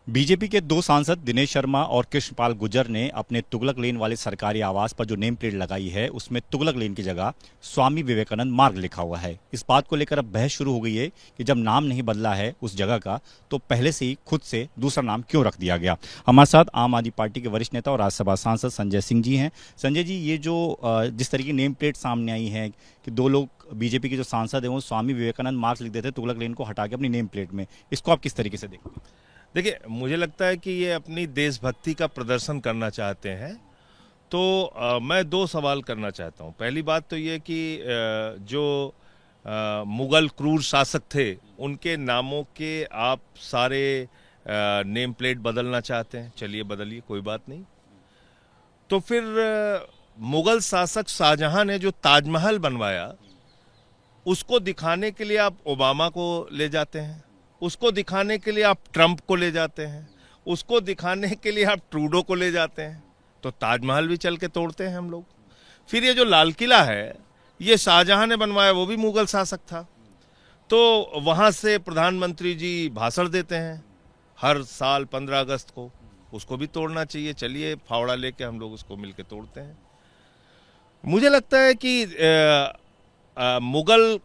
BJP के दो सांसद दिनेश शर्मा और कृष्णपाल गुर्जर ने अपने तुगलक लेन वाले सरकारी आवास पर जो नेम प्लेट लगाई है उसमें तुगलक लेन की जगह स्वामी विवेकानंद मार्ग लिखा हुआ है। इस बात को लेकर अब बहस शुरू हो गई है कि जब नाम नहीं बदला है उस जगह का तो पहले से ही खुद से दूसरा नाम क्यों रख दिया गया। हमारे साथ आम आदमी पार्टी के वरिष्ठ नेता और राज्यसभा सांसद संजय सिंह जी हैं। संजय जी, ये जो जिस तरह की नेम प्लेट सामने आई है कि दो लोग बीजेपी के जो सांसद हैं वो स्वामी विवेकानंद मार्ग लिख देते तुगलक लेन को हटा के अपनी नेम प्लेट में, इसको आप किस तरीके से देखते हैं? देखिए, मुझे लगता है कि ये अपनी देशभक्ति का प्रदर्शन करना चाहते हैं। तो मैं दो सवाल करना चाहता हूँ। पहली बात तो ये कि जो मुगल क्रूर शासक थे उनके नामों के आप सारे नेम प्लेट बदलना चाहते हैं। चलिए बदलिए, कोई बात नहीं। तो फिर मुगल शासक शाहजहां ने जो ताजमहल बनवाया उसको दिखाने के लिए आप ओबामा को ले जाते हैं, उसको दिखाने के लिए आप ट्रंप को ले जाते हैं, उसको दिखाने के लिए आप ट्रूडो को ले जाते हैं। तो ताजमहल भी चल के तोड़ते हैं हम लोग। फिर ये जो लाल किला है ये शाहजहां ने बनवाया, वो भी मुगल शासक था। तो वहां से प्रधानमंत्री जी भाषण देते हैं हर साल 15 अगस्त को, उसको भी तोड़ना चाहिए। चलिए फावड़ा लेके हम लोग उसको मिलके तोड़ते हैं। मुझे लगता है कि मुगल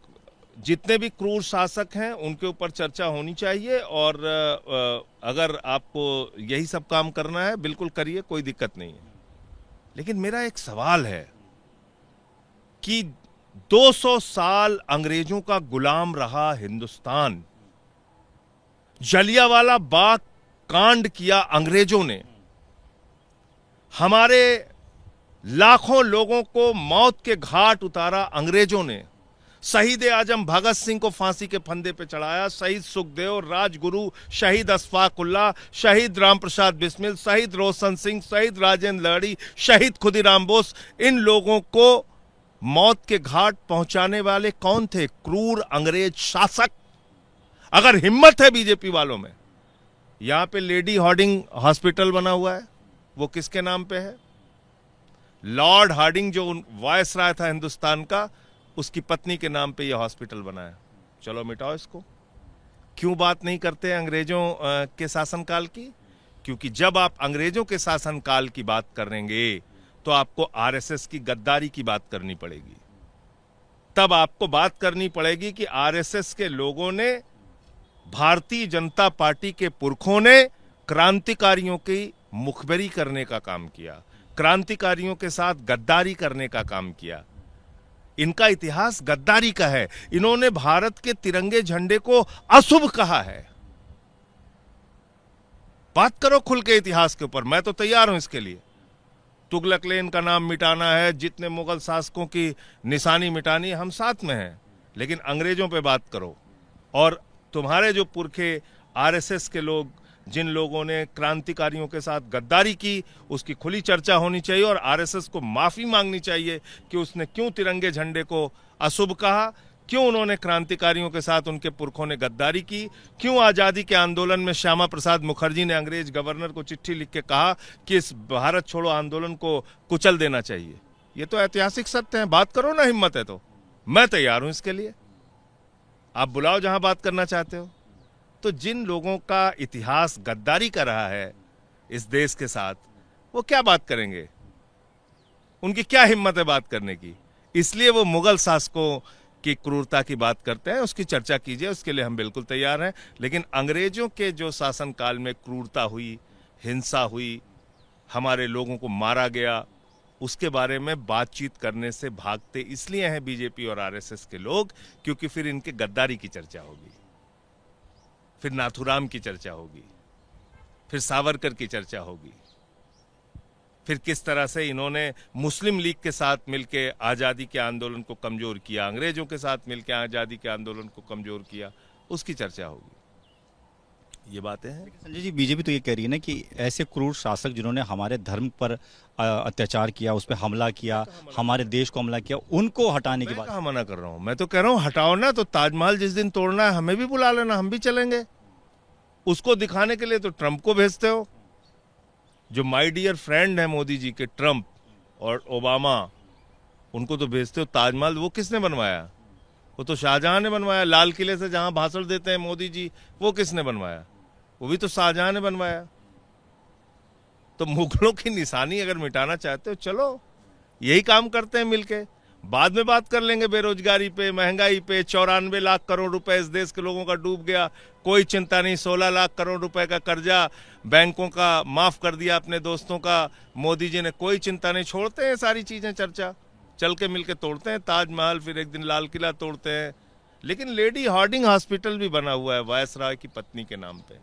जितने भी क्रूर शासक हैं उनके ऊपर चर्चा होनी चाहिए, और अगर आपको यही सब काम करना है बिल्कुल करिए, कोई दिक्कत नहीं है। लेकिन मेरा एक सवाल है कि 200 साल अंग्रेजों का गुलाम रहा हिंदुस्तान, जलियांवाला बाग कांड किया अंग्रेजों ने, हमारे लाखों लोगों को मौत के घाट उतारा अंग्रेजों ने, शहीद आजम भगत सिंह को फांसी के फंदे पे चढ़ाया, शहीद सुखदेव, राजगुरु, शहीद अशफाकुल्लाह, शहीद राम प्रसाद बिस्मिल, शहीद रोशन सिंह, शहीद राजेंद्र लहड़ी, शहीद खुदीराम बोस। इन लोगों को मौत के घाट पहुंचाने वाले कौन थे? क्रूर अंग्रेज शासक। अगर हिम्मत है बीजेपी वालों में, यहां पे लेडी हार्डिंग हॉस्पिटल बना हुआ है, वो किसके नाम पे है? लॉर्ड हार्डिंग जो वायसराय था हिंदुस्तान का, उसकी पत्नी के नाम पे यह हॉस्पिटल बना है। चलो मिटाओ इसको। क्यों बात नहीं करते अंग्रेजों के शासनकाल की? क्योंकि जब आप अंग्रेजों के शासनकाल की बात करेंगे तो आपको आरएसएस की गद्दारी की बात करनी पड़ेगी। तब आपको बात करनी पड़ेगी कि आरएसएस के लोगों ने, भारतीय जनता पार्टी के पुरखों ने क्रांतिकारियों की मुखबरी करने का काम किया, क्रांतिकारियों के साथ गद्दारी करने का काम किया। इनका इतिहास गद्दारी का है। इन्होंने भारत के तिरंगे झंडे को अशुभ कहा है। बात करो खुल के इतिहास के ऊपर, मैं तो तैयार हूं इसके लिए। तुगलक लेन का नाम मिटाना है, जितने मुगल शासकों की निशानी मिटानी है, हम साथ में हैं। लेकिन अंग्रेजों पे बात करो, और तुम्हारे जो पुरखे आरएसएस के लोग, जिन लोगों ने क्रांतिकारियों के साथ गद्दारी की, उसकी खुली चर्चा होनी चाहिए, और आरएसएस को माफी मांगनी चाहिए कि उसने क्यों तिरंगे झंडे को अशुभ कहा, क्यों उन्होंने क्रांतिकारियों के साथ उनके पुरखों ने गद्दारी की, क्यों आजादी के आंदोलन में श्यामा प्रसाद मुखर्जी ने अंग्रेज गवर्नर को चिट्ठी लिख के कहा कि इस भारत छोड़ो आंदोलन को कुचल देना चाहिए। ये तो ऐतिहासिक सत्य है। बात करो ना, हिम्मत है तो मैं तैयार हूं इसके लिए। आप बुलाओ जहां बात करना चाहते हो। तो जिन लोगों का इतिहास गद्दारी कर रहा है इस देश के साथ, वो क्या बात करेंगे? उनकी क्या हिम्मत है बात करने की? इसलिए वो मुगल शासकों की क्रूरता की बात करते हैं। उसकी चर्चा कीजिए, उसके लिए हम बिल्कुल तैयार हैं। लेकिन अंग्रेजों के जो शासनकाल में क्रूरता हुई, हिंसा हुई, हमारे लोगों को मारा गया, उसके बारे में बातचीत करने से भागते इसलिए हैं बीजेपी और आरएसएस के लोग, क्योंकि फिर इनके गद्दारी की चर्चा होगी, फिर नाथुराम की चर्चा होगी, फिर सावरकर की चर्चा होगी, फिर किस तरह से इन्होंने मुस्लिम लीग के साथ मिलकर आज़ादी के आंदोलन को कमजोर किया, अंग्रेजों के साथ मिलकर आज़ादी के आंदोलन को कमजोर किया, उसकी चर्चा होगी। ये बातें हैं। संजय जी, बीजेपी तो ये कह रही है ना कि ऐसे क्रूर शासक जिन्होंने हमारे धर्म पर अत्याचार किया, उस पर हमला किया, हमारे देश को हमला किया, उनको हटाने की बात। कहाँ मना कर रहा हूं? मैं तो कह रहा हूं हटाओ ना। तो ताजमहल जिस दिन तोड़ना है हमें भी बुला लेना, हम भी चलेंगे। उसको दिखाने के लिए तो ट्रंप को भेजते हो, जो माय डियर फ्रेंड है मोदी जी के, ट्रंप और ओबामा, उनको तो भेजते हो। ताजमहल वो किसने बनवाया? वो तो शाहजहां ने बनवाया। लाल किले से जहां भाषण देते हैं मोदी जी, वो किसने बनवाया? वो भी तो शाहजहां ने बनवाया। तो मुगलों की निशानी अगर मिटाना चाहते हो, चलो यही काम करते हैं मिलके। बाद में बात कर लेंगे बेरोजगारी पे, महंगाई पे। 94 लाख करोड़ रुपए इस देश के लोगों का डूब गया, कोई चिंता नहीं। 16 लाख करोड़ रुपए का कर्जा बैंकों का माफ कर दिया अपने दोस्तों का मोदी जी ने, कोई चिंता नहीं। छोड़ते हैं सारी चीजें, चर्चा चल के मिलके तोड़ते हैं ताजमहल, फिर एक दिन लाल किला तोड़ते हैं। लेकिन लेडी हार्डिंग हॉस्पिटल भी बना हुआ है वायसराय की पत्नी के नाम पे।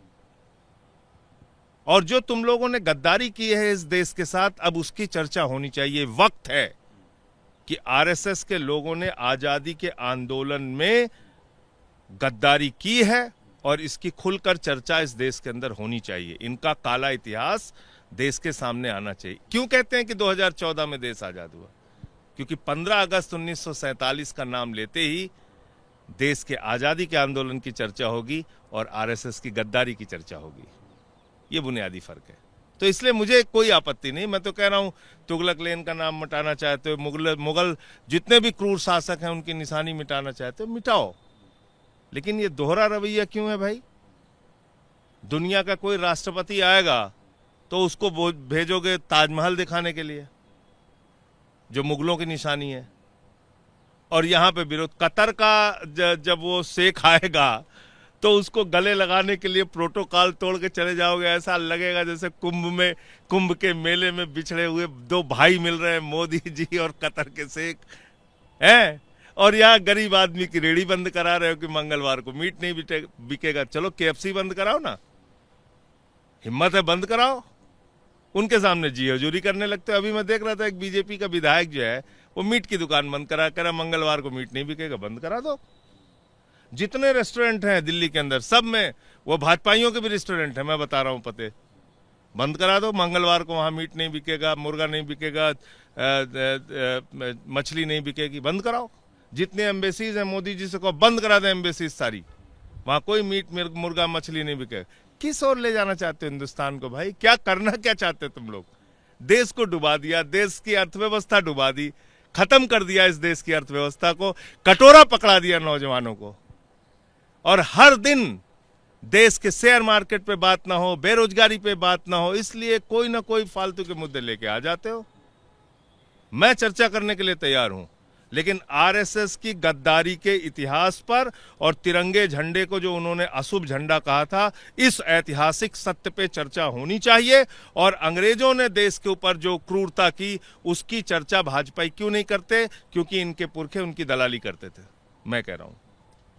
और जो तुम लोगों ने गद्दारी की है इस देश के साथ, अब उसकी चर्चा होनी चाहिए। वक्त है कि आरएसएस के लोगों ने आजादी के आंदोलन में गद्दारी की है और इसकी खुलकर चर्चा इस देश के अंदर होनी चाहिए। इनका काला इतिहास देश के सामने आना चाहिए। क्यों कहते हैं कि 2014 में देश आजाद हुआ? क्योंकि 15 अगस्त 1947 का नाम लेते ही देश के आजादी के आंदोलन की चर्चा होगी और आरएसएस की गद्दारी की चर्चा होगी। ये बुनियादी फर्क है। तो इसलिए मुझे कोई आपत्ति नहीं। मैं तो कह रहा हूं, तुगलक लेन का नाम मिटाना चाहते हो, मुगल जितने भी क्रूर शासक हैं उनकी निशानी मिटाना चाहते हो, मिटाओ। लेकिन ये दोहरा रवैया क्यों है भाई? दुनिया का कोई राष्ट्रपति आएगा तो उसको भेजोगे ताजमहल दिखाने के लिए जो मुगलों की निशानी है, और यहां पे विरोध। कतर का जब वो शेख आएगा तो उसको गले लगाने के लिए प्रोटोकॉल तोड़ के चले जाओगे। ऐसा लगेगा जैसे कुंभ के मेले में बिछड़े हुए दो भाई मिल रहे हैं, मोदी जी और कतर के शेख हैं। और यहाँ गरीब आदमी की रेड़ी बंद करा रहे हो कि मंगलवार को मीट नहीं बिकेगा। चलो KFC बंद कराओ ना, हिम्मत है बंद कराओ। उनके सामने जी हजूरी करने लगते हो। अभी मैं देख रहा था एक बीजेपी का विधायक जो है वो मीट की दुकान बंद करा मंगलवार को मीट नहीं बिकेगा, बंद करा दो। जितने रेस्टोरेंट हैं दिल्ली के अंदर सब में, वो भाजपाइयों के भी रेस्टोरेंट हैं, मैं बता रहा हूं पते, बंद करा दो। मंगलवार को वहां मीट नहीं बिकेगा, मुर्गा नहीं बिकेगा, मछली नहीं बिकेगी, बंद कराओ। जितने एम्बेसीज हैं मोदी जी से कहो बंद करा दें एम्बेसीज सारी, वहां कोई मीट मुर्गा मछली नहीं बिकेगा। किस ओर ले जाना चाहते हो हिंदुस्तान को भाई? क्या करना क्या चाहते हो तुम लोग? देश को डुबा दिया, देश की अर्थव्यवस्था डुबा दी, खत्म कर दिया इस देश की अर्थव्यवस्था को, कटोरा पकड़ा दिया नौजवानों को। और हर दिन देश के शेयर मार्केट पे बात ना हो, बेरोजगारी पे बात ना हो, इसलिए कोई ना कोई फालतू के मुद्दे लेके आ जाते हो। मैं चर्चा करने के लिए तैयार हूं, लेकिन आरएसएस की गद्दारी के इतिहास पर और तिरंगे झंडे को जो उन्होंने अशुभ झंडा कहा था, इस ऐतिहासिक सत्य पे चर्चा होनी चाहिए। और अंग्रेजों ने देश के ऊपर जो क्रूरता की, उसकी चर्चा भाजपा क्यों नहीं करते? क्योंकि इनके पुरखे उनकी दलाली करते थे। मैं कह रहा हूं।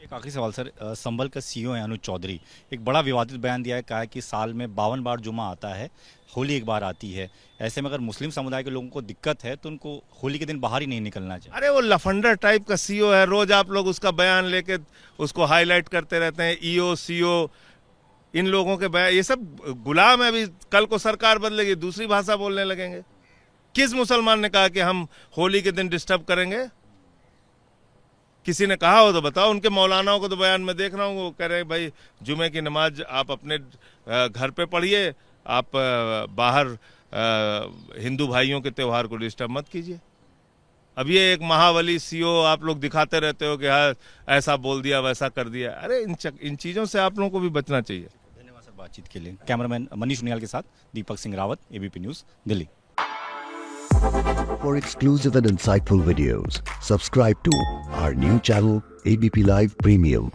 एक आखिरी सवाल सर, संभल का सीईओ है अनुज चौधरी, एक बड़ा विवादित बयान दिया है, कहा है कि साल में 52 बार जुमा आता है, होली एक बार आती है। ऐसे में अगर मुस्लिम समुदाय के लोगों को दिक्कत है तो उनको होली के दिन बाहर ही नहीं निकलना चाहिए। अरे वो लफंडर टाइप का सीईओ है, रोज आप लोग उसका बयान लेके उसको हाईलाइट करते रहते हैं। ईओ सीईओ, इन लोगों के बयान, ये सब गुलाम है। अभी कल को सरकार बदलेगी, दूसरी भाषा बोलने लगेंगे। किस मुसलमान ने कहा कि हम होली के दिन डिस्टर्ब करेंगे? किसी ने कहा हो तो बताओ। उनके मौलानाओं को तो बयान में देख रहा हूँ, वो कह रहे हैं भाई जुमे की नमाज आप अपने घर पे पढ़िए, आप बाहर हिंदू भाइयों के त्योहार को डिस्टर्ब मत कीजिए। अब ये एक महावली सीईओ आप लोग दिखाते रहते हो कि हाँ ऐसा बोल दिया, वैसा कर दिया। अरे इन चीज़ों से आप लोगों को भी बचना चाहिए। धन्यवाद सर बातचीत के लिए। कैमरामैन मनीष उनियाल के साथ Deepak Singh Rawat, ABP news, Delhi. For exclusive and insightful videos, subscribe to our new channel ABP Live Premium.